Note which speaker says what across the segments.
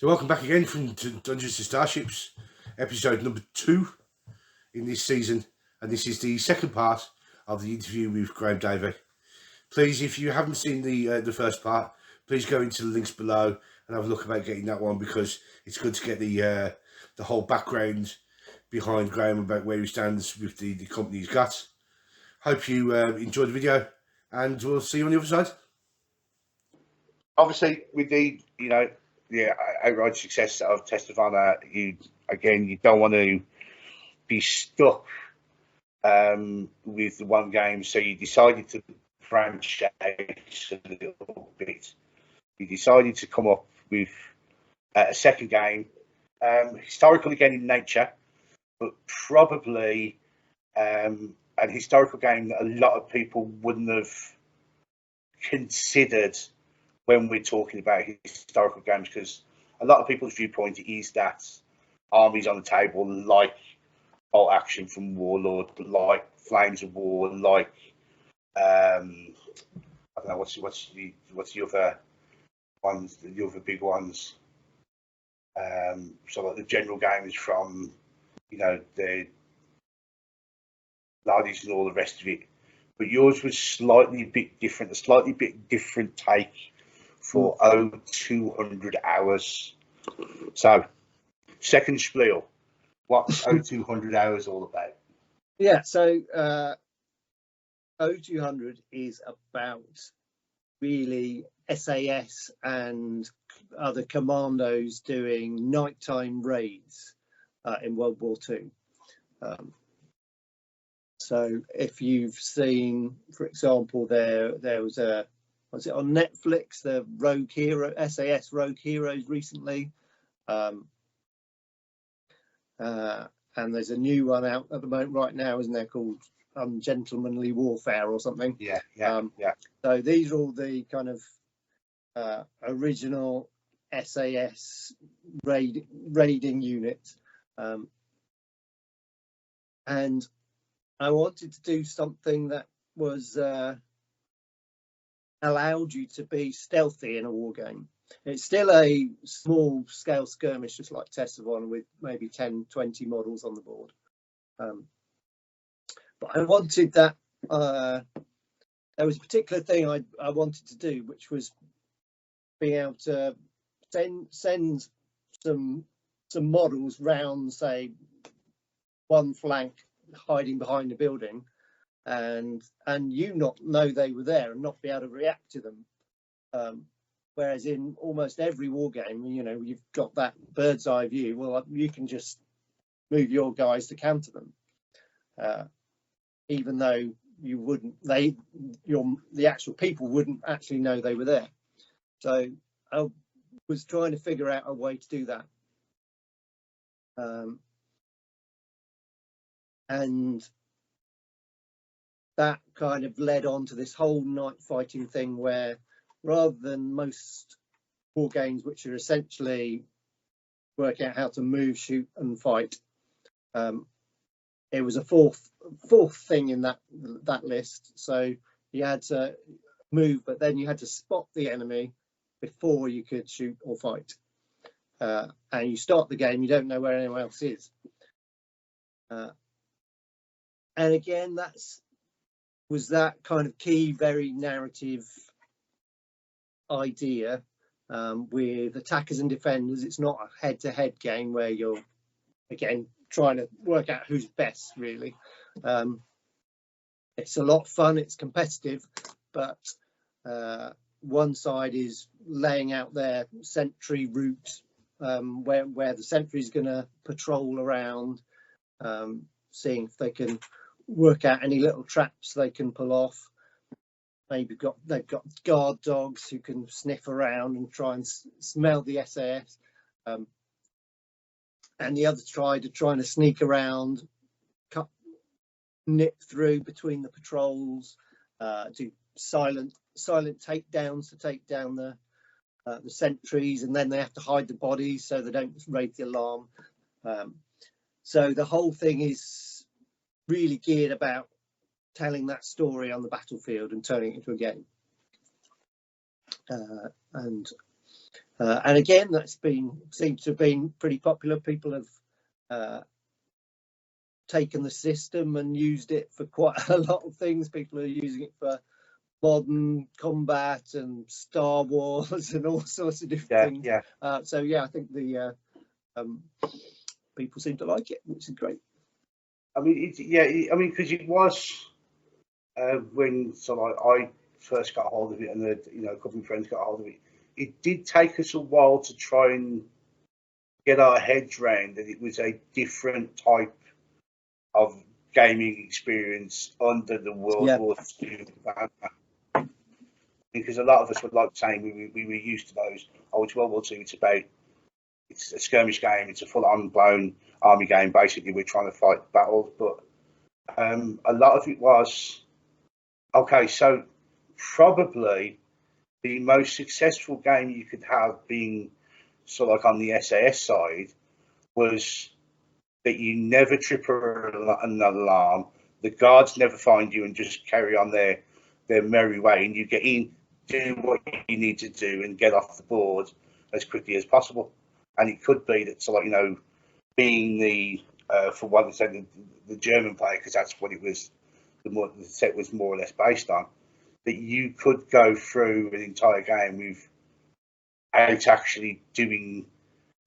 Speaker 1: So welcome back again from Dungeons and Starships, episode number 2 in this season, and this is the second part of the interview with Graham Davey. Please, if you haven't seen the first part, please go into the links below and have a look about getting that one, because it's good to get the whole background behind Graham about where he stands with the company he's got. Hope you enjoy the video, and we'll see you on the other side. Obviously, with the outright success of Test of Honor, you don't want to be stuck with the one game, so you decided to branch out a little bit. You decided to come up with a second game, historical again in nature, but probably an historical game that a lot of people wouldn't have considered when we're talking about historical games, because a lot of people's viewpoint is that armies on the table, like Bolt Action from Warlord, like Flames of War, like I don't know what's the other ones, the other big ones. So like the general games from the Lardies and all the rest of it. But yours was slightly bit different, a slightly bit different take for 200 hours. So, second spiel, what's 200 hours all about?
Speaker 2: Yeah, so 200 is about really SAS and other commandos doing nighttime raids in World War II. So if you've seen, for example, there was it on Netflix, the Rogue Hero, SAS Rogue Heroes recently, and there's a new one out at the moment right now, isn't there, called Ungentlemanly Warfare or something?
Speaker 1: Yeah.
Speaker 2: So these are all the kind of original SAS raiding units, and I wanted to do something that was allowed you to be stealthy in a war game. It's still a small scale skirmish, just like Test of Honor, with maybe 10, 20 models on the board. But I wanted that, there was a particular thing I wanted to do, which was being able to send some models round, say, one flank, hiding behind a building, and you not know they were there and not be able to react to them. Whereas in almost every war game, you've got that bird's eye view. Well, you can just move your guys to counter them, even though you wouldn't. The actual people wouldn't actually know they were there. So I was trying to figure out a way to do that, and that kind of led on to this whole night fighting thing, where rather than most war games, which are essentially working out how to move, shoot and fight, it was a fourth thing in that list. So you had to move, but then you had to spot the enemy before you could shoot or fight, and you start the game, you don't know where anyone else is, and again, was that kind of key, very narrative idea. With attackers and defenders, it's not a head-to-head game where you're again trying to work out who's best, really. It's a lot of fun, it's competitive, but one side is laying out their sentry route, where the sentry is going to patrol around, seeing if they can work out any little traps they can pull off. Maybe they've got guard dogs who can sniff around and try and smell the SAS, and the other side are trying to sneak around, nip through between the patrols, do silent takedowns to take down the sentries, and then they have to hide the bodies so they don't raise the alarm. So the whole thing is really geared about telling that story on the battlefield and turning it into a game. And And again, that's seems to have been pretty popular. People have taken the system and used it for quite a lot of things. People are using it for modern combat and Star Wars and all sorts of different things. So yeah, I think the people seem to like it, which is great.
Speaker 1: I mean, because it was when I first got hold of it, and a couple of friends got hold of it. It did take us a while to try and get our heads round that it was a different type of gaming experience under the World War II banner. Because a lot of us were like saying we were used to those. Oh, it's World War II. It's a skirmish game. It's a full-on blown army game. Basically, we're trying to fight battles, but a lot of it was okay. So probably the most successful game you could have being like on the SAS side was that you never trip an alarm, the guards never find you and just carry on their merry way, and you get in, do what you need to do and get off the board as quickly as possible. And it could be that being the for one thing the German player, because that's what it was, the set was more or less based on, that you could go through an entire game without actually doing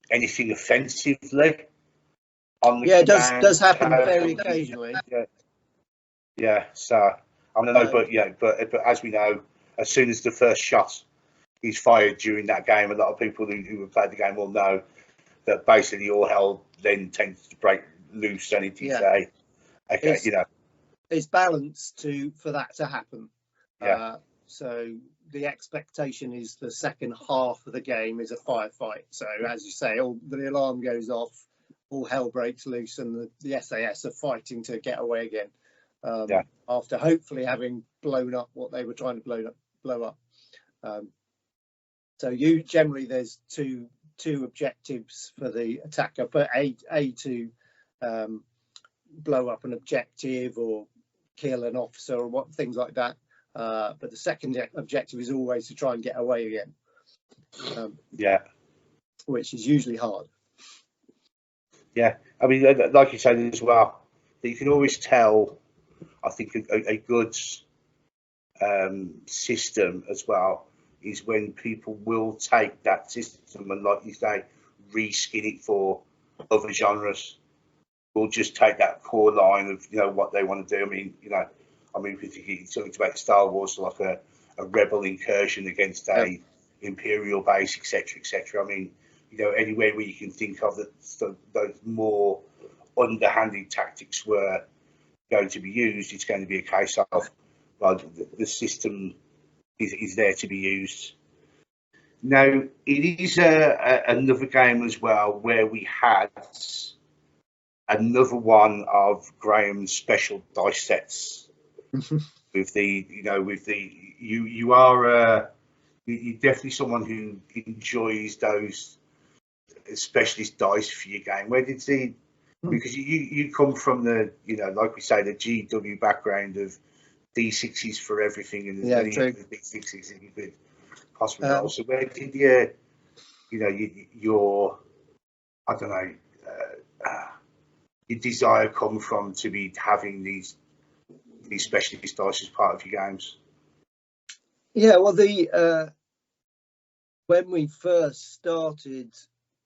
Speaker 1: anything offensively on the
Speaker 2: it does happen very occasionally.
Speaker 1: So I don't know, but as we know, as soon as the first shot is fired during that game, a lot of people who have played the game will know that basically all hell then tends to break loose, and it is
Speaker 2: it's balanced for that to happen. So the expectation is the second half of the game is a firefight. So as you say, the alarm goes off, all hell breaks loose, and the SAS are fighting to get away again. After hopefully having blown up what they were trying to blow up. So generally there's two objectives for the attacker, but a to blow up an objective or kill an officer or things like that. But the second objective is always to try and get away again. Which is usually hard.
Speaker 1: I mean, like you said as well, that you can always tell, I think a good system as well is when people will take that system and, like you say, reskin it for other genres. We'll just take that core line of what they want to do. I mean, if you talked about Star Wars, like a rebel incursion against a imperial base, etc. I mean, anywhere where you can think of that those more underhanded tactics were going to be used, it's going to be a case of, well, the system is there to be used. Now, it is another game as well where we had another one of Graham's special dice sets. With you're definitely someone who enjoys those specialist dice for your game. Where did because you come from the like we say, the GW background of D6s for everything, and there's many of the D6s that you could possibly roll. So where did your I don't know your desire come from to be having these specialist dice as part of your games?
Speaker 2: Well, when we first started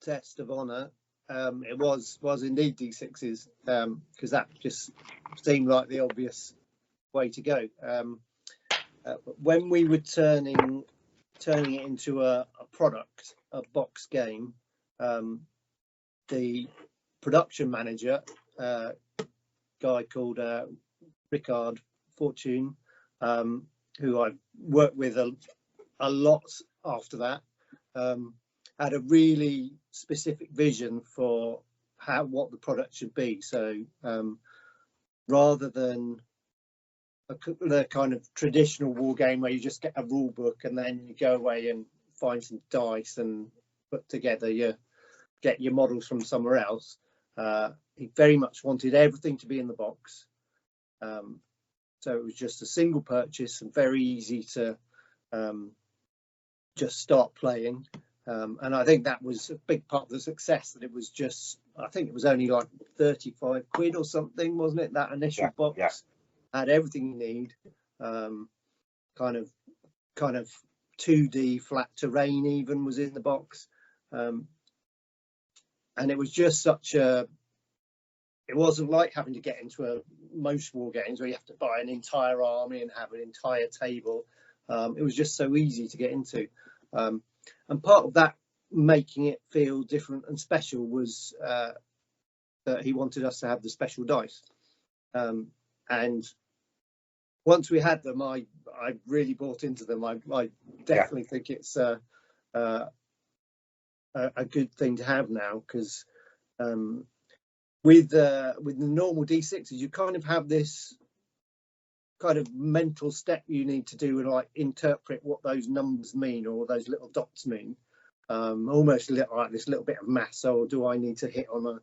Speaker 2: Test of Honor, it was indeed D6s, because that just seemed like the obvious way to go. When we were turning it into a product, a box game, the production manager, guy called Ricard Fortune, who I worked with a lot after that, had a really specific vision for what the product should be. So rather than the kind of traditional war game where you just get a rule book and then you go away and find some dice and put together get your models from somewhere else, he very much wanted everything to be in the box. So it was just a single purchase and very easy to just start playing. And I think that was a big part of the success, that it was just, I think it was only like 35 quid or something, wasn't it? That initial box had everything you need. Kind of 2D flat terrain even was in the box. And it was just such a, it wasn't like having to get into most war games where you have to buy an entire army and have an entire table. It was just so easy to get into. And part of that making it feel different and special was that he wanted us to have the special dice. And once we had them, I really bought into them. I definitely think it's a good thing to have now, because with the normal D6s, you kind of have this kind of mental step you need to do and like interpret what those numbers mean or those little dots mean. Almost like this little bit of maths. So do I need to hit on a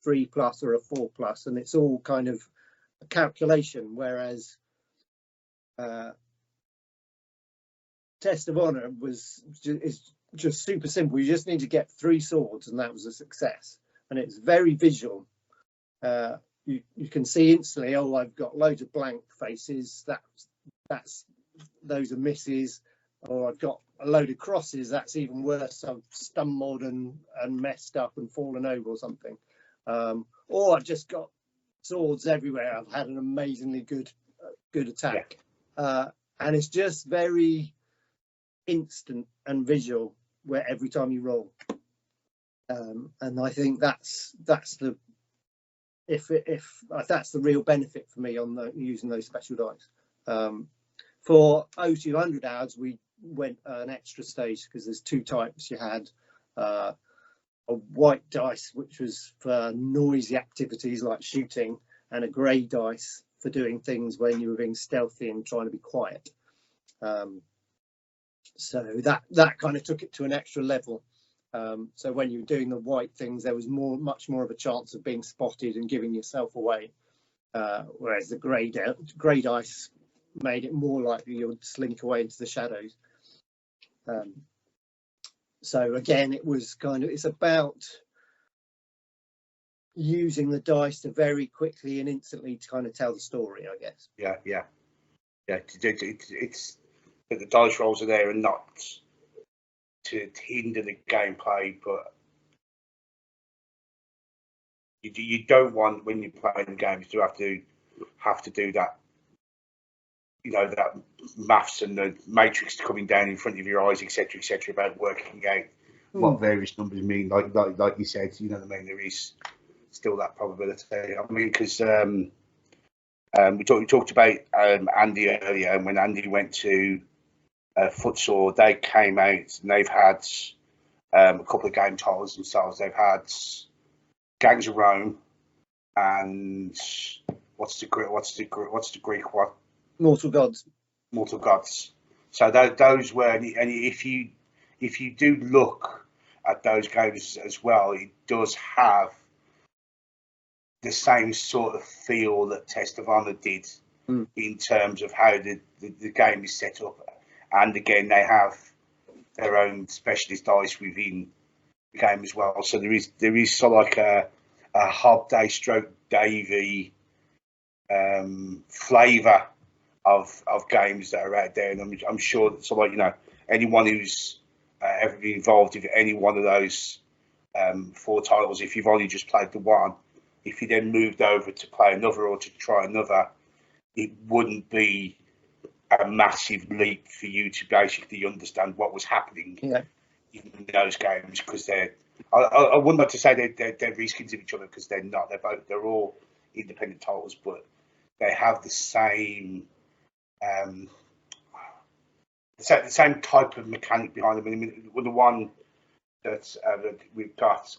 Speaker 2: 3+ or a 4+? And it's all kind of a calculation. Whereas Test of Honor is just super simple. You just need to get 3 swords, and that was a success. And it's very visual. You can see instantly, oh, I've got loads of blank faces, those are misses, or I've got a load of crosses, that's even worse, I've stumbled and messed up and fallen over or something. Or I've just got swords everywhere, I've had an amazingly good attack. And it's just very instant and visual where every time you roll. And I think that's the that's the real benefit for me on using those special dice. For 0200 hours, we went an extra stage because there's 2 types. You had a white dice, which was for noisy activities like shooting, and a grey dice for doing things when you were being stealthy and trying to be quiet. So that kind of took it to an extra level. So when you were doing the white things, there was much more of a chance of being spotted and giving yourself away, whereas the grey dice made it more likely you would slink away into the shadows. So again, it's about using the dice to very quickly and instantly to kind of tell the story, I guess.
Speaker 1: Yeah. It's the dice rolls are there and not to hinder the gameplay, but you don't want, when you're playing games, to have to do that, that maths and the matrix coming down in front of your eyes, etc., about working out what various numbers mean. Like you said, you know what I mean. There is still that probability. I mean, because we talked about Andy earlier, and when Andy went to Footsore, they came out and they've had a couple of game titles themselves. They've had Gangs of Rome and what's the Greek one?
Speaker 2: Mortal Gods.
Speaker 1: So those were, and if you do look at those games as well, it does have the same sort of feel that Test of Honor did in terms of how the game is set up. And again, they have their own specialist dice within the game as well. So there is sort of like a Hobday stroke Davy flavour of games that are out there, and I'm sure that, so like, anyone who's ever been involved in any one of those 4 titles, if you've only just played the one, if you then moved over to play another or to try another, it wouldn't be a massive leap for you to basically understand what was happening in those games, because I wouldn't like to say they're reskins of each other, because they're not. They're all independent titles, but they have the same same type of mechanic behind them. I mean, the one that we've got,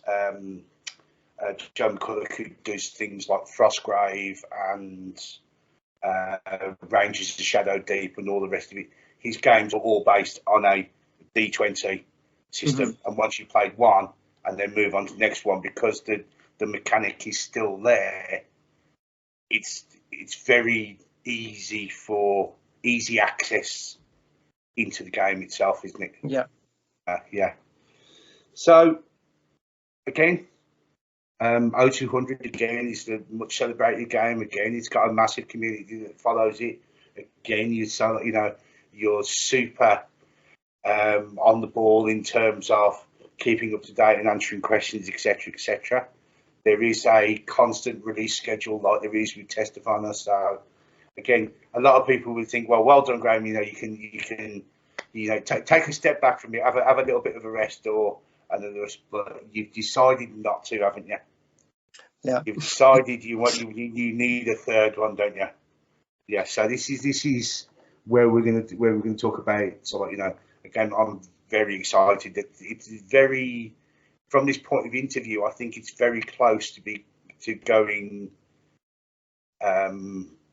Speaker 1: Joe McCulloch, who does things like Frostgrave and Rangers of Shadow Deep and all the rest of it. His games are all based on a D20 system, and once you played one and then move on to the next one, because the mechanic is still there, it's very easy access into the game itself, isn't it?
Speaker 2: Yeah.
Speaker 1: Yeah. So again, O200 again is the much celebrated game. Again, it's got a massive community that follows it. Again, you're super on the ball in terms of keeping up to date and answering questions, etc., etc. There is a constant release schedule like there is with Testafana. So again, a lot of people would think, well done, Graham. You can take a step back from it, have a little bit of a rest, but you've decided not to, haven't you?
Speaker 2: Yeah.
Speaker 1: You've decided you need a third one, don't you? Yeah. So this is where we're gonna talk about. So again, I'm very excited that it's very, from this point of interview, I think it's very close to going. Are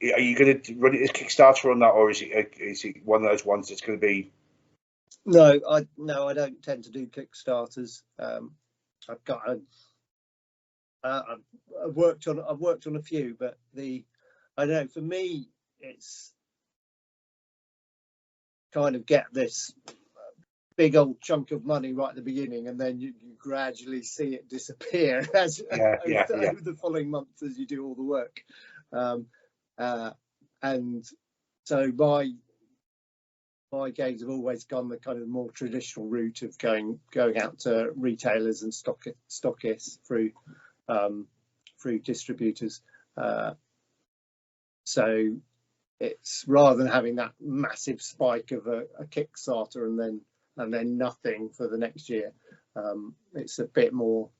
Speaker 1: you going to run it as Kickstarter or not, or is it one of those ones that's going to be?
Speaker 2: No, I don't tend to do Kickstarters. I've worked on a few, but I don't know, for me it's kind of get this big old chunk of money right at the beginning, and then you gradually see it disappear as over the following months as you do all the work. And so my games have always gone the kind of more traditional route of going out to retailers and stockists through distributors. So it's, rather than having that massive spike of a Kickstarter and then nothing for the next year, it's a bit more.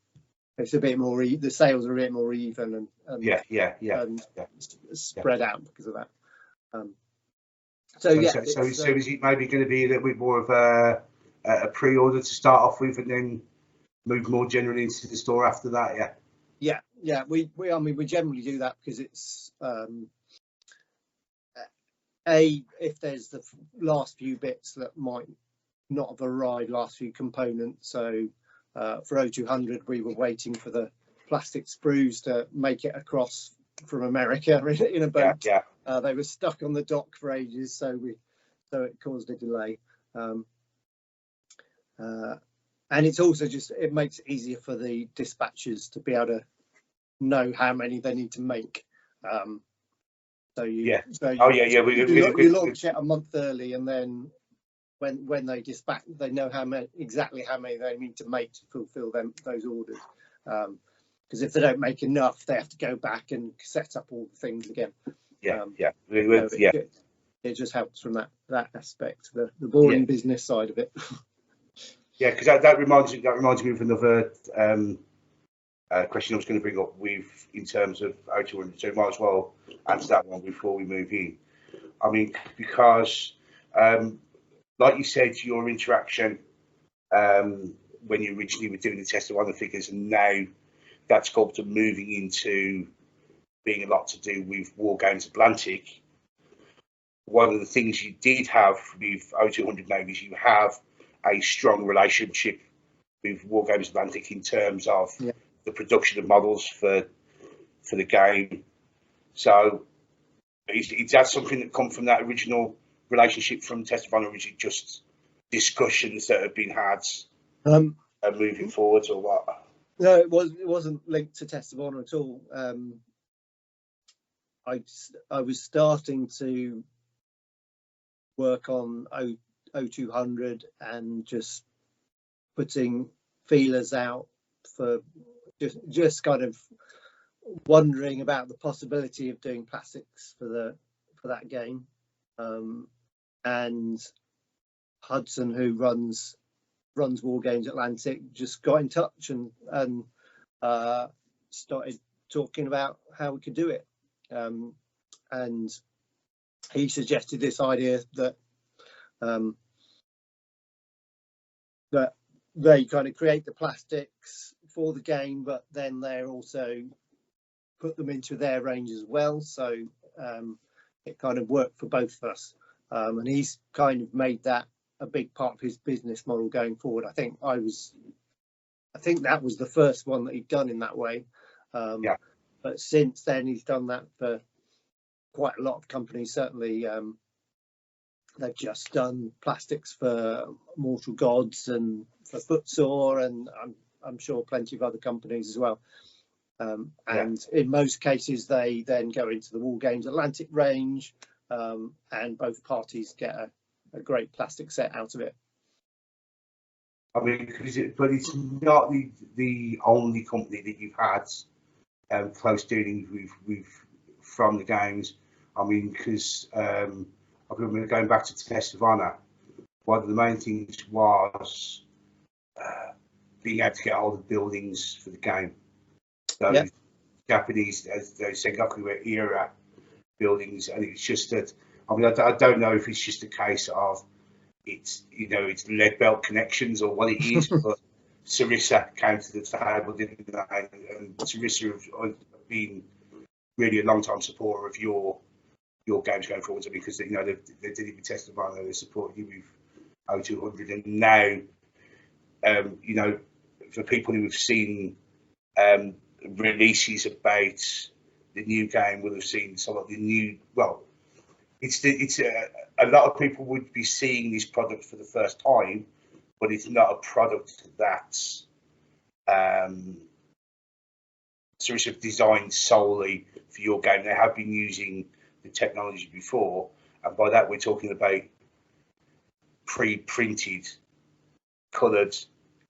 Speaker 2: The sales are a bit more even and spread out because of that. So is
Speaker 1: it maybe going to be a little bit more of a pre-order to start off with, and then move more generally into the store after that?
Speaker 2: Yeah. We generally do that because it's if there's the last few bits that might not have arrived, last few components. So for O200, we were waiting for the plastic sprues to make it across from America in a boat.
Speaker 1: Yeah.
Speaker 2: They were stuck on the dock for ages, so it caused a delay. And it's also it makes it easier for the dispatchers to be able to know how many they need to make. You launch it a month early, and then when they dispatch, they know exactly how many they need to make to fulfill those orders. Because if they don't make enough, they have to go back and set up all the things again. It just helps from that aspect, the boring business side of it.
Speaker 1: Yeah, because that reminds me of another question I was going to bring up in terms of O200. So might as well answer that one before we move in. I mean, because like you said, your interaction when you originally were doing the test of one of the figures, and now that's got to moving into being a lot to do with War Games Atlantic. One of the things you did have with O200 now is you have a strong relationship with War Games Atlantic in terms of the production of models for the game. So is that something that come from that original relationship from Test of Honor, or is it just discussions that have been had moving forwards, or what?
Speaker 2: No, it wasn't linked to Test of Honor at all. I was starting to work on O200 and just putting feelers out for just kind of wondering about the possibility of doing plastics for that game. And Hudson, who runs War Games Atlantic, just got in touch and started talking about how we could do it. And he suggested this idea that they kind of create the plastics for the game, but then they're also put them into their range as well. So it kind of worked for both of us. And he's kind of made that a big part of his business model going forward. I think that was the first one that he'd done in that way. But since then, he's done that for quite a lot of companies. Certainly, they've just done plastics for Mortal Gods and Footsore, and I'm sure plenty of other companies as well. And in most cases, they then go into the War Games Atlantic range, and both parties get a great plastic set out of it.
Speaker 1: I mean, but it's not the only company that you've had close dealings with from the games. I mean, because I remember going back to Test of Honor, one of the main things was being able to get hold of buildings for the game. Those Japanese, those Sengoku era buildings, and it's just that. I mean, I don't know if it's just a case of it's lead belt connections or what it is, but Sarissa came to the table, didn't they? And Sarissa have been really a long time supporter of your games going forward, because they did it with Test of Honor, they support you with 0200, and now for people who have seen releases about the new game, will have seen some of the new. Well, a lot of people would be seeing this product for the first time, but it's not a product that's sort of designed solely for your game. They have been using the technology before, and by that we're talking about pre-printed, coloured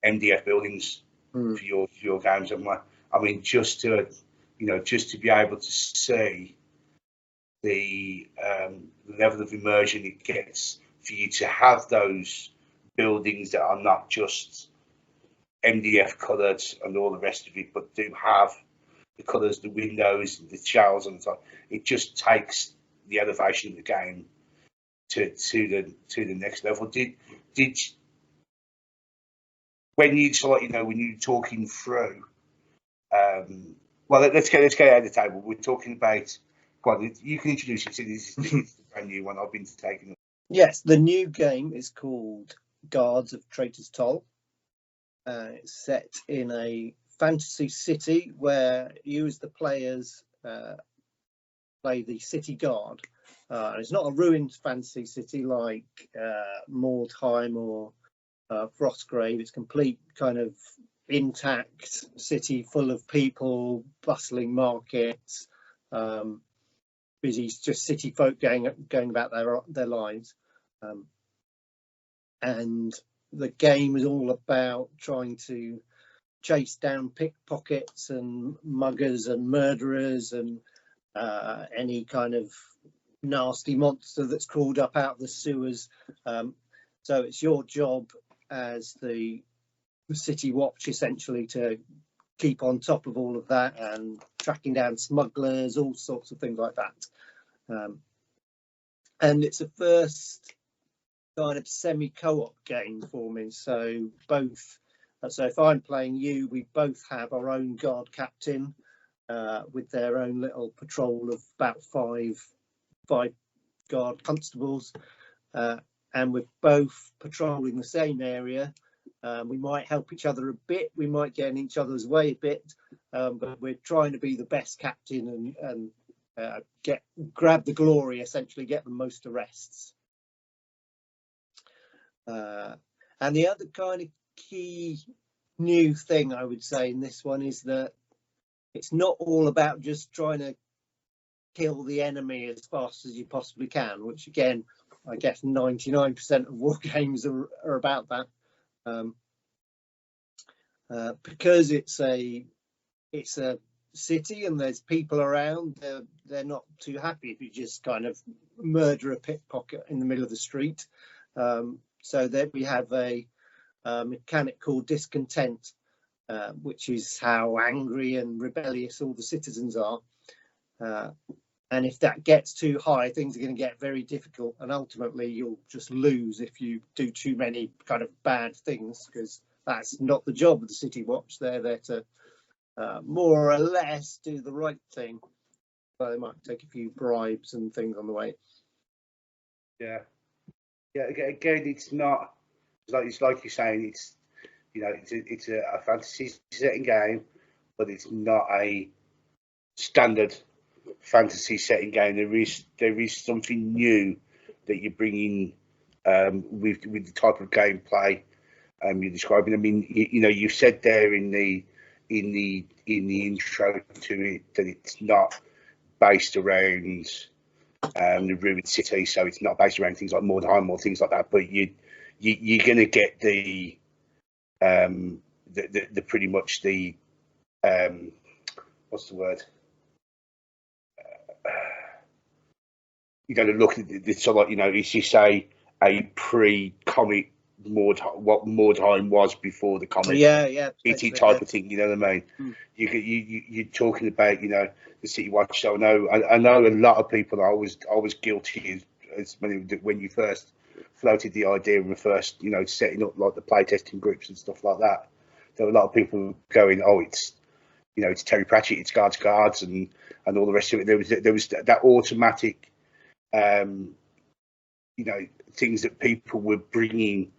Speaker 1: MDF buildings for your games. I mean, just to be able to see the level of immersion it gets for you to have those buildings that are not just MDF coloured and all the rest of it, but do have the colours, the windows, the shells, and so on. It just takes the elevation of the game to the next level. Did when you when you're talking through, well, let's get out of the table. We're talking about. Well, you can introduce it. This is the brand new one. I've been taking.
Speaker 2: Yes, the new game is called Guards of Traitors Toll. It's set in a fantasy city where you, as the players, play the city guard. It's not a ruined fantasy city like Mordheim or Frostgrave. It's complete kind of intact city full of people, bustling markets. Busy, just city folk going about their lives, and the game is all about trying to chase down pickpockets and muggers and murderers and any kind of nasty monster that's crawled up out of the sewers. So it's your job as the city watch, essentially, to keep on top of all of that and tracking down smugglers, all sorts of things like that. And it's a first kind of semi-co-op game for me. So if I'm playing you, we both have our own guard captain with their own little patrol of about five guard constables, and we're both patrolling the same area. We might help each other a bit, we might get in each other's way a bit, but we're trying to be the best captain and grab the glory, essentially, get the most arrests. And the other kind of key new thing I would say in this one is that it's not all about just trying to kill the enemy as fast as you possibly can, which again, I guess 99% of war games are about that. Because it's a city and there's people around, they're not too happy if you just kind of murder a pickpocket in the middle of the street. So that we have a mechanic called discontent, which is how angry and rebellious all the citizens are. And if that gets too high, things are going to get very difficult, and ultimately you'll just lose if you do too many kind of bad things, because that's not the job of the City Watch. They're there to more or less do the right thing. But they might take a few bribes and things on the way.
Speaker 1: Yeah. Again, it's not. It's like you're saying. It's a fantasy setting game, but it's not a standard fantasy setting game. There is something new that you're bringing with the type of gameplay you're describing. I mean, you know, you said there in the intro to it that it's not based around the ruined city, so it's not based around things like Mordheim or things like that. But you're going to get the pretty much the what's the word? You're going to look at it, so like, you know, as you say, a pre-comet what Mordheim was before the comet.
Speaker 2: Yeah,
Speaker 1: ET type of thing, you know what I mean?
Speaker 2: Mm.
Speaker 1: You're talking about, you know, the City Watch. So I know a lot of people. I was guilty as when you first floated the idea and were first, you know, setting up like the playtesting groups and stuff like that. There were a lot of people going, oh, it's, you know, it's Terry Pratchett, it's guards, and all the rest of it. There was that automatic, you know, things that people were bringing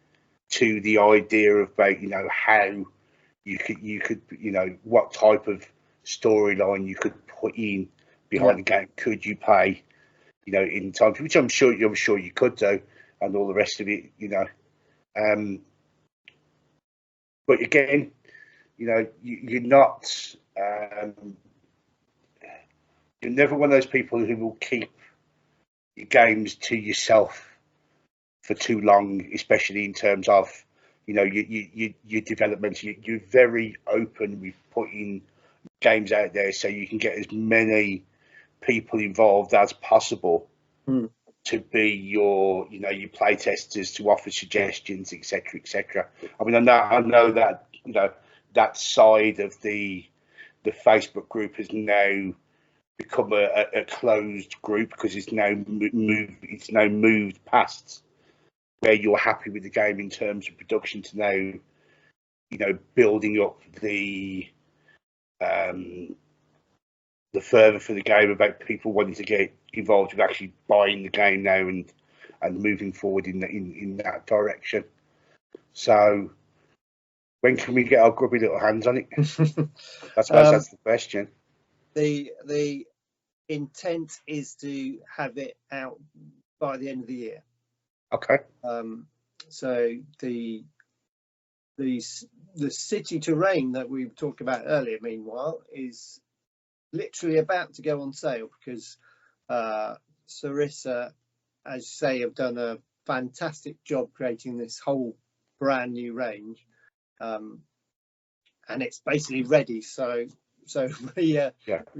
Speaker 1: to the idea of, about, you know, how you could, you know, what type of storyline you could put in behind the game. Could you play, you know, in time, which I'm sure you could do, and all the rest of it, you know. But again, you know, you're not, you're never one of those people who will keep your games to yourself for too long, especially in terms of, you know, your development. You're very open with putting games out there so you can get as many people involved as possible to be your, you know, your play testers, to offer suggestions, etc. I mean, I know that, you know, that side of the Facebook group has now become a closed group because it's now moved past where you're happy with the game in terms of production to now, you know, building up the further for the game about people wanting to get involved with actually buying the game now and moving forward in that direction. So when can we get our grubby little hands on it? I suppose that's the question.
Speaker 2: The intent is to have it out by the end of the year.
Speaker 1: Okay.
Speaker 2: So the city terrain that we talked about earlier, meanwhile, is literally about to go on sale because Sarissa, as you say, have done a fantastic job creating this whole brand new range, and it's basically ready. So we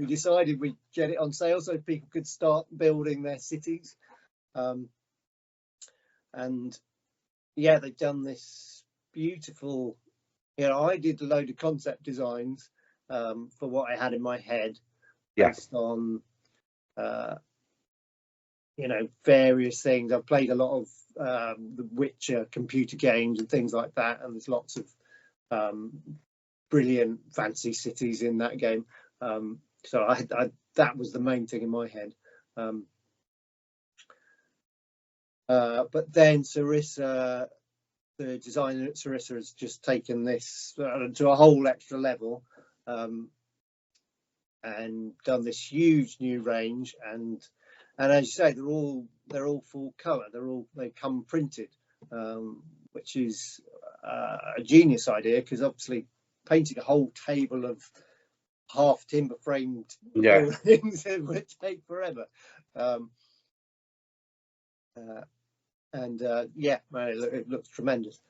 Speaker 2: decided we'd get it on sale so people could start building their cities, and yeah, they've done this beautiful. You know, I did a load of concept designs for what I had in my head, based on you know, various things. I've played a lot of the Witcher computer games and things like that, and there's lots of brilliant fancy cities in that game. So I that was the main thing in my head. But then Sarissa, the designer at Sarissa, has just taken this to a whole extra level, and done this huge new range. And as you say, they're all full color. They come printed, which is a genius idea, because obviously painting a whole table of half timber framed buildings would take forever. It looks tremendous.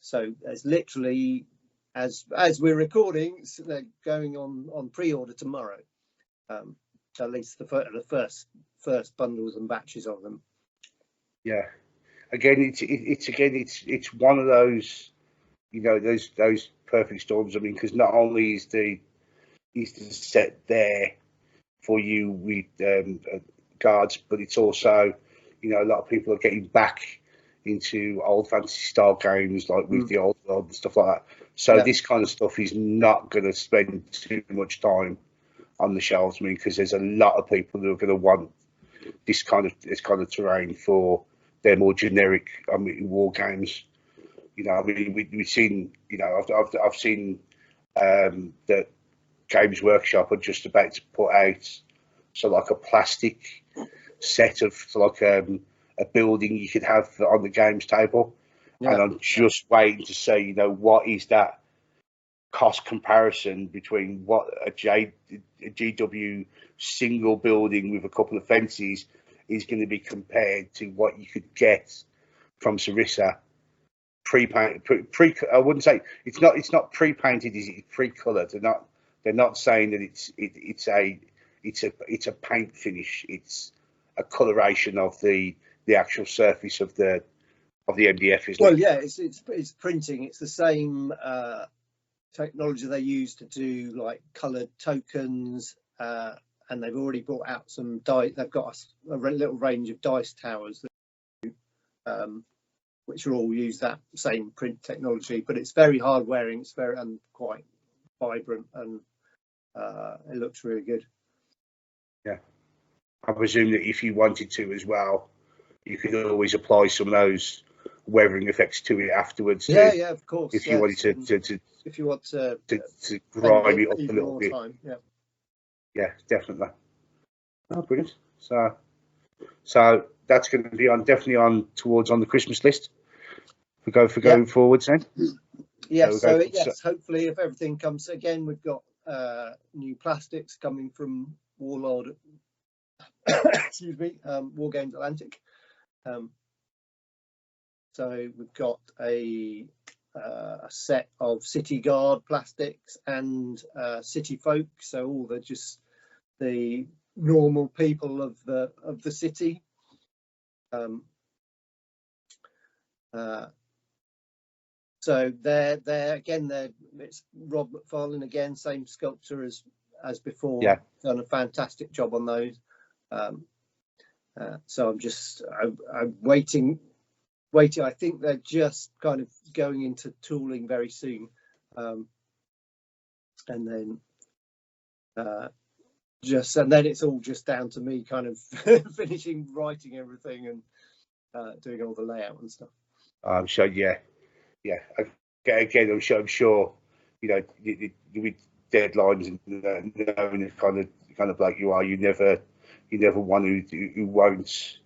Speaker 2: So it's literally, as we're recording, they're going on pre-order tomorrow. At least the first bundles and batches of them. Yeah.
Speaker 1: Again, it's one of those, you know, those perfect storms. I mean, because not only is the set there for you with guards, but it's also, you know, a lot of people are getting back into old fantasy style games like with the old world and stuff like that. So this kind of stuff is not going to spend too much time on the shelves. I mean, because there's a lot of people who are going to want this kind of terrain for their more generic, I mean, war games. You know, I mean, we've seen, you know, I've seen that Games Workshop are just about to put out like a plastic set of like a building you could have on the games table, and
Speaker 2: Yeah.
Speaker 1: I'm just waiting to see, what is that cost comparison between what a GW single building with a couple of fences is going to be compared to what you could get from Sarissa pre-paint. I wouldn't say it's not pre-painted. Is it pre-coloured? They're not saying that it's a paint finish. It's a coloration of the actual surface of the MDF, isn't
Speaker 2: Well,
Speaker 1: it?
Speaker 2: yeah, it's printing. It's the same technology they use to do like coloured tokens, and they've already brought out some die. They've got a little range of dice towers which are all use that same print technology, but it's very hard wearing. It's very and quite vibrant, and it looks really good.
Speaker 1: Yeah, I presume that if you wanted to as well, you could always apply some of those weathering effects to it afterwards.
Speaker 2: Yeah, of course.
Speaker 1: If you wanted to
Speaker 2: if you want to
Speaker 1: grime it up a little bit.
Speaker 2: Time,
Speaker 1: yeah, definitely. Oh, brilliant. So that's going to be definitely on the Christmas list for going forwards then.
Speaker 2: Yes, yes, hopefully if everything comes again, we've got new plastics coming from Warlord excuse me, War Games Atlantic. So we've got a set of City Guard plastics and City Folk, so all the normal people of the city. So they're it's Rob McFarlane again, same sculptor as before.
Speaker 1: Yeah,
Speaker 2: done a fantastic job on those. So I'm waiting. I think they're just kind of going into tooling very soon, and then it's all just down to me kind of finishing writing everything and doing all the layout and stuff.
Speaker 1: So yeah. Again, I'm sure, with deadlines and knowing the kind of like you are, you never one who won't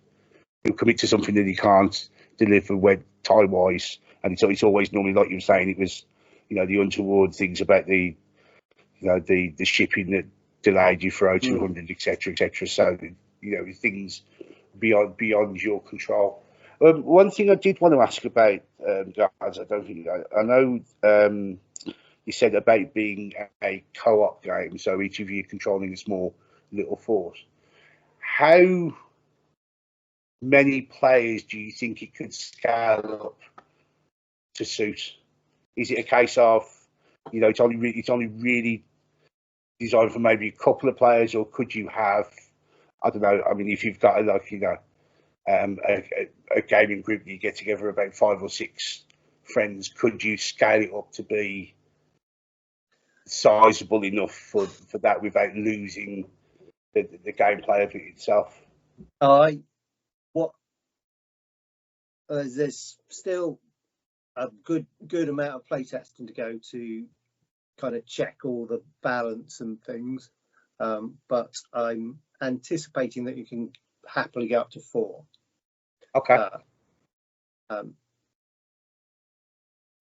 Speaker 1: commit to something that he can't deliver when time wise. And it's always normally, like you were saying, it was, the untoward things about the shipping that delayed you for 0200, etc. So things beyond your control. One thing I did want to ask about, guys, I know you said about being a co-op game, so each of you controlling a small little force. How many players do you think it could scale up to suit? Is it a case of, it's only really designed for maybe a couple of players, or could you have, I don't know, I mean, if you've got a gaming group that you get together about 5 or 6 friends, could you scale it up to be sizable enough for that without losing the gameplay of it itself?
Speaker 2: There's still a good amount of playtesting to go to kind of check all the balance and things, but I'm anticipating that you can happily go up to 4.
Speaker 1: Okay.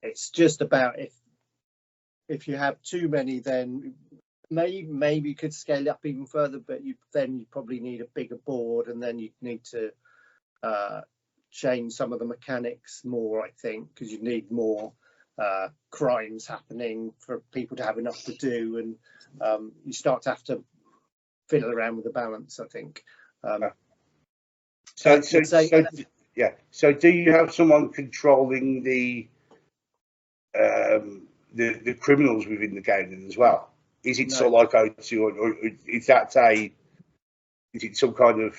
Speaker 2: It's just about if you have too many, then maybe you could scale up even further, but you probably need a bigger board, and then you need to change some of the mechanics more, I think, because you need more crimes happening for people to have enough to do, and you start to have to fiddle around with the balance, I think.
Speaker 1: So do you have someone controlling the criminals within the game as well? Is it sort of like O2, or is it some kind of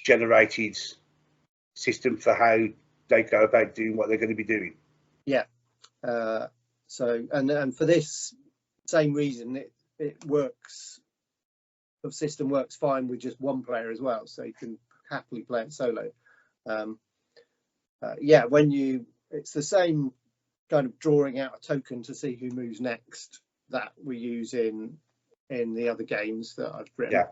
Speaker 1: generated system for how they go about doing what they're going to be doing?
Speaker 2: Yeah. So and for this same reason, it works. The system works fine with just one player as well, so you can happily play it solo. It's the same kind of drawing out a token to see who moves next that we use in the other games that I've written.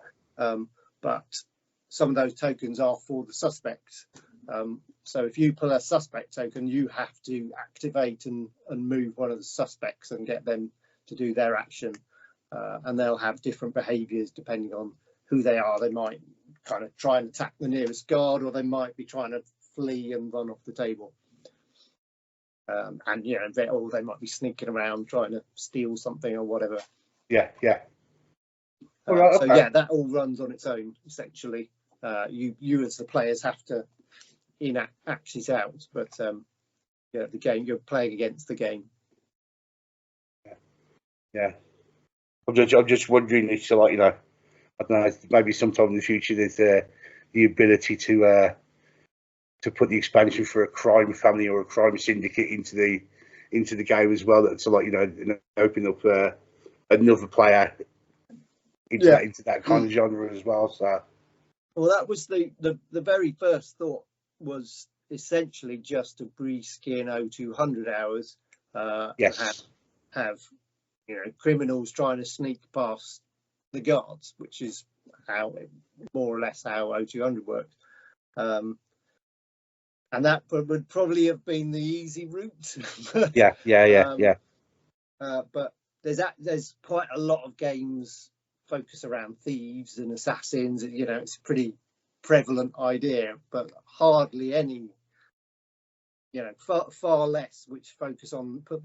Speaker 2: But some of those tokens are for the suspects. So if you pull a suspect token, you have to activate and move one of the suspects and get them to do their action. And they'll have different behaviours depending on who they are. They might kind of try and attack the nearest guard, or they might be trying to flee and run off the table. And or they might be sneaking around trying to steal something or whatever.
Speaker 1: Yeah.
Speaker 2: All right, so yeah, that all runs on its own essentially. You as the players have to act it out, but the game, you're playing against the game.
Speaker 1: Yeah. I'm just wondering if, like, I don't know, maybe sometime in the future there's the ability to put the expansion for a crime family or a crime syndicate into the game as well. That's like, open up another player into that kind of genre as well. So, well,
Speaker 2: that was the very first thought, was essentially just to reskin 0200 hours.
Speaker 1: Yes.
Speaker 2: Have criminals trying to sneak past the guards, which is more or less how 0200 worked. And that would probably have been the easy route.
Speaker 1: Yeah.
Speaker 2: But there's quite a lot of games focus around thieves and assassins. It's a pretty prevalent idea, but hardly any. Far less which focus on put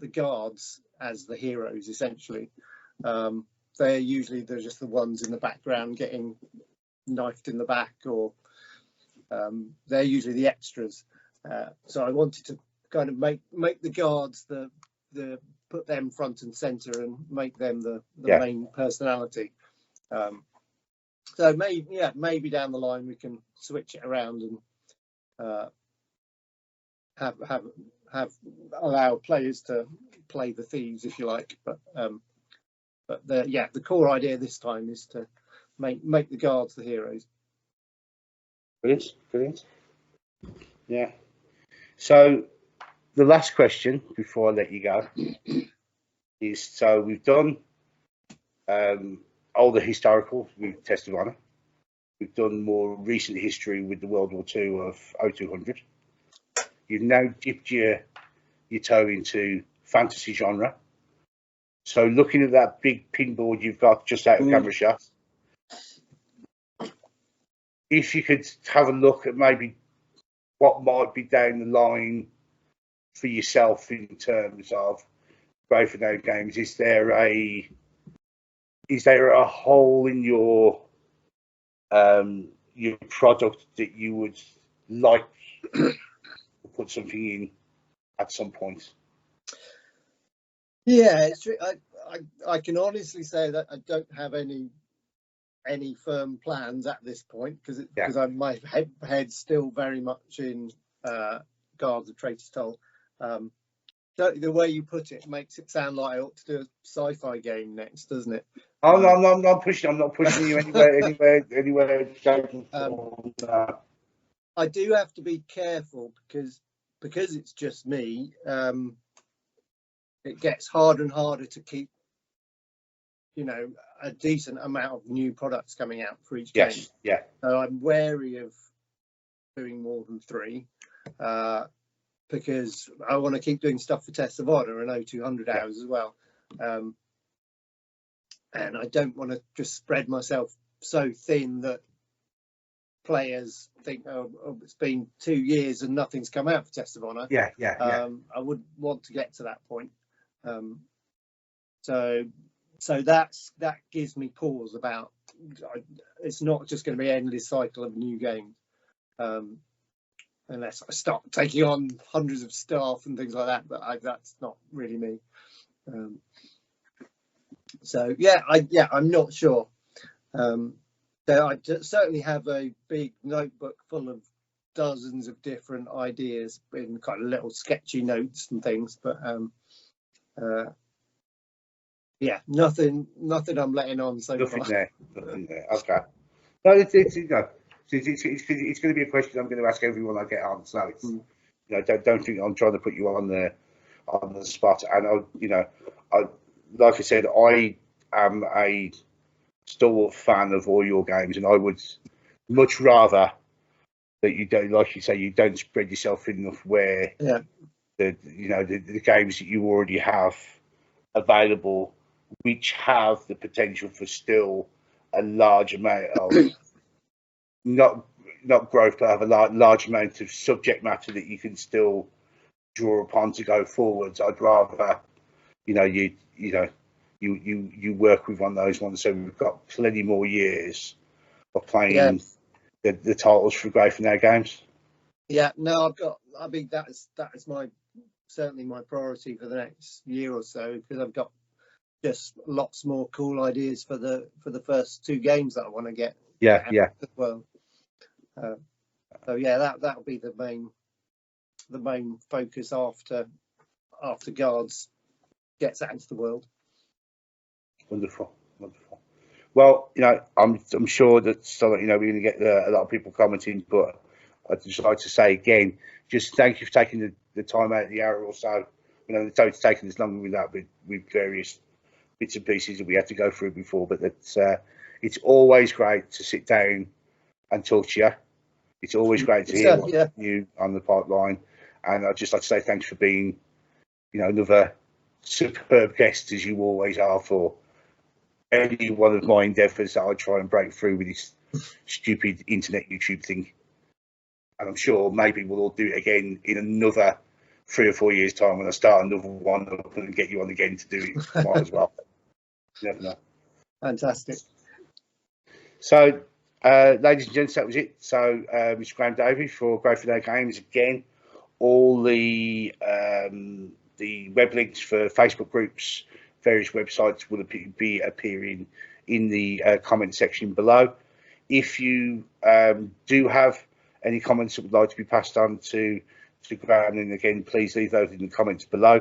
Speaker 2: the guards as the heroes essentially. They're just the ones in the background getting knifed in the back, or they're usually the extras. So I wanted to kind of make the guards the put them front and center and make them the main personality. So maybe down the line we can switch it around and have allow players to play the thieves, if you like. But the core idea this time is to make the guards the heroes.
Speaker 1: Brilliant. Yeah. So the last question before I let you go is, so we've done older historical with Test of Honor. We've done more recent history with the World War II of 0200. You've now dipped your toe into fantasy genre. So looking at that big pinboard you've got just out of camera shot, if you could have a look at maybe what might be down the line for yourself in terms of growth of those games, is there a hole in your product that you would like to put something in at some point?
Speaker 2: Yeah, it's true. I can honestly say that I don't have any firm plans at this point, because my head's still very much in Guards of Traitors Toll. The way you put it makes it sound like I ought to do a sci-fi game next, doesn't it?
Speaker 1: Oh no, I'm not pushing you anywhere.
Speaker 2: I do have to be careful because it's just me. It gets harder and harder to keep, a decent amount of new products coming out for each game.
Speaker 1: Yeah.
Speaker 2: So I'm wary of doing more than 3, because I want to keep doing stuff for Test of Honor and 0200 hours as well. And I don't want to just spread myself so thin that players think, oh, it's been 2 years and nothing's come out for Test of Honor.
Speaker 1: Yeah.
Speaker 2: I wouldn't want to get to that point. So that gives me pause about. It's not just going to be an endless cycle of new games, unless I start taking on hundreds of staff and things like that. But that's not really me. I'm not sure. So I certainly have a big notebook full of dozens of different ideas in kind of little sketchy notes and things, but nothing I'm letting on so far.
Speaker 1: Nothing there. Okay. No, it's going to be a question I'm going to ask everyone I get on. So it's, don't think I'm trying to put you on the spot. And I like I said, I am a stalwart fan of all your games, and I would much rather that you don't, like you say, you don't spread yourself enough where
Speaker 2: Yeah.
Speaker 1: the games that you already have available, which have the potential for still a large amount of not growth, but have a large amount of subject matter that you can still draw upon to go forwards. I'd rather you work with one of those ones, so we've got plenty more years of
Speaker 2: Yeah.
Speaker 1: playing the titles for growth in our games.
Speaker 2: Yeah. No, I mean, that is certainly my priority for the next year or so, because I've got just lots more cool ideas for the first 2 games that I want to get
Speaker 1: Yeah.
Speaker 2: as well. So yeah, that'll be the main focus after Guards gets out into the world.
Speaker 1: Wonderful. Well, I'm sure that we're going to get a lot of people commenting, but I'd just like to say again, just thank you for taking the time out of the hour or so. It's taken us longer with that, with various bits and pieces that we had to go through before, but it's always great to sit down and talk to you. It's always great to hear what's new on the pipeline, and I'd just like to say thanks for being, another superb guest, as you always are, for any one of my endeavours that I try and break through with this stupid internet YouTube thing. And I'm sure maybe we'll all do it again in another 3 or 4 years' time when I start another one up and get you on again to do it. Might as well. You never know.
Speaker 2: Fantastic.
Speaker 1: So, ladies and gents, that was it. So, Mr. Graham Davey for Growth for Their Games again. All the web links for Facebook groups, various websites will be appearing in the comment section below. If you do have any comments that would like to be passed on to Graham, then again, please leave those in the comments below.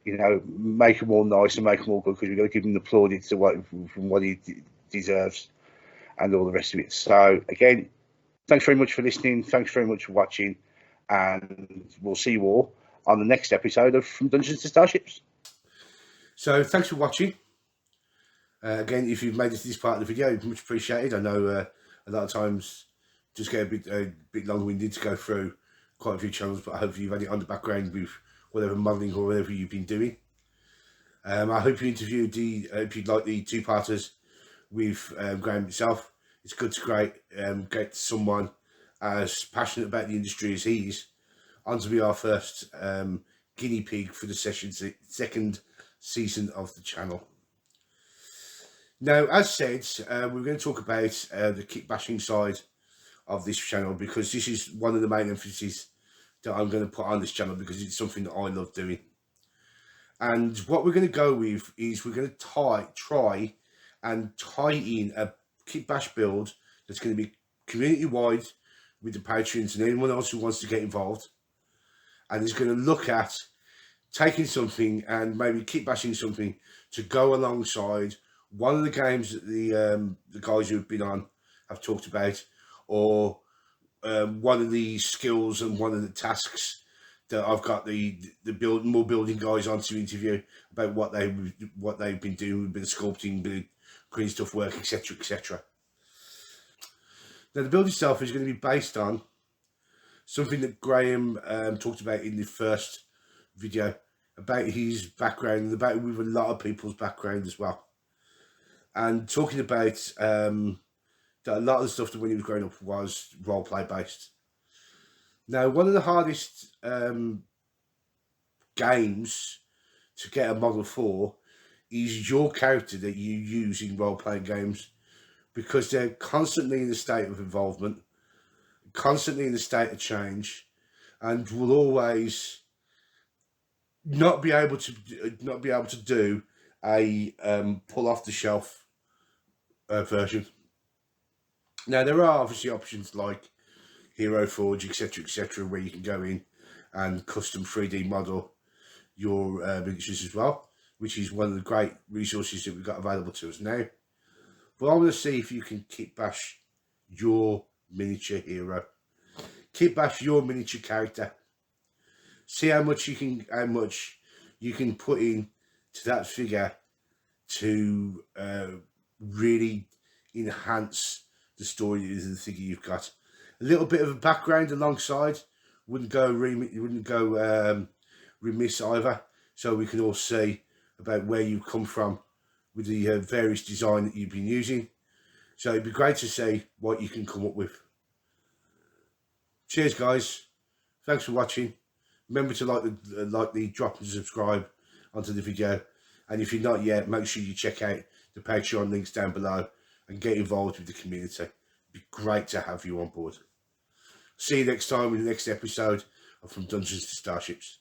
Speaker 1: Make them all nice and make them all good, because we've got to give him the plaudits from what he deserves and all the rest of it. So again, thanks very much for listening. Thanks very much for watching, and we'll see you all on the next episode of From Dungeons to Starships. So thanks for watching. Again, if you've made it to this part of the video, it's much appreciated. I know a lot of times just get a bit long-winded to go through quite a few channels, but I hope you've had it on the background with whatever modelling or whatever you've been doing. I hope you enjoyed the 2-parters with Graham himself. It's good to get someone as passionate about the industry as he is on to be our first guinea pig for the second season of the channel. Now, as said, we're going to talk about the kit bashing side of this channel, because this is one of the main emphases that I'm going to put on this channel, because it's something that I love doing. And what we're going to go with is we're going to try and tie in a kit bash build that's going to be community wide with the patrons and anyone else who wants to get involved, and is going to look at taking something and maybe kit bashing something to go alongside one of the games that the guys who've been on have talked about, or one of the skills and one of the tasks that I've got the more building guys on to interview about what they've been doing, a bit of sculpting, bit of green stuff work, etc, etc. Now, the build itself is going to be based on something that Graham talked about in the first video, about his background and about with a lot of people's background as well, and talking about that a lot of the stuff that when he was growing up was role play based. Now, one of the hardest games to get a model for is your character that you use in role playing games, because they're constantly in a state of involvement, constantly in a state of change, and will always not be able to do a pull off the shelf version. Now, there are obviously options like Hero Forge, etc, where you can go in and custom 3D model your miniatures as well, which is one of the great resources that we've got available to us now. But I want to see if you can kit bash your miniature hero, kit bash your miniature character. See how much you can put in to that figure to really enhance the story of the figure you've got, A little bit of a background alongside wouldn't go remiss either, so we can all see about where you come from with the various design that you've been using. So it'd be great to see what you can come up with. Cheers, guys. Thanks for watching. Remember to like the drop and subscribe onto the video, and if you're not yet, make sure you check out the Patreon links down below and get involved with the community. It'd be great to have you on board. See you next time in the next episode of From Dungeons to Starships.